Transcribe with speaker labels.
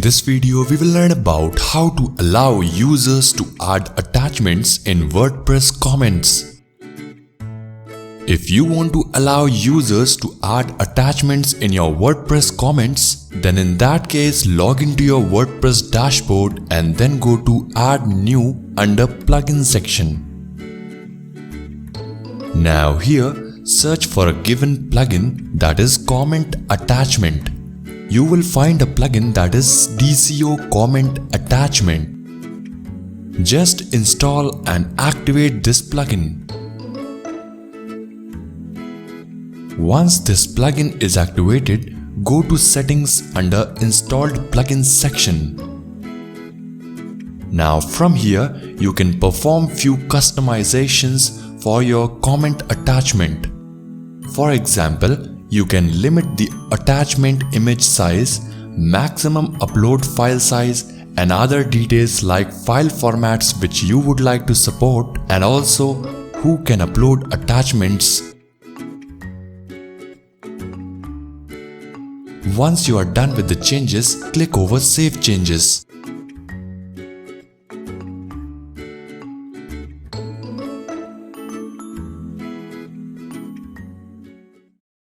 Speaker 1: this video, we will learn about how to allow users to add attachments in WordPress comments. If you want to allow users to add attachments in your WordPress comments, then in that case, log into your WordPress dashboard and then go to Add New under Plugin section. Now here, search for a given plugin, that is Comment Attachment. You will find a plugin that is DCO Comment Attachment. Just install and activate this plugin. Once this plugin is activated, go to Settings under Installed Plugins section. Now from here, you can perform few customizations for your comment attachment. For example, you can limit the attachment image size, maximum upload file size, and other details like file formats which you would like to support, and also who can upload attachments. Once you are done with the changes, click over Save Changes.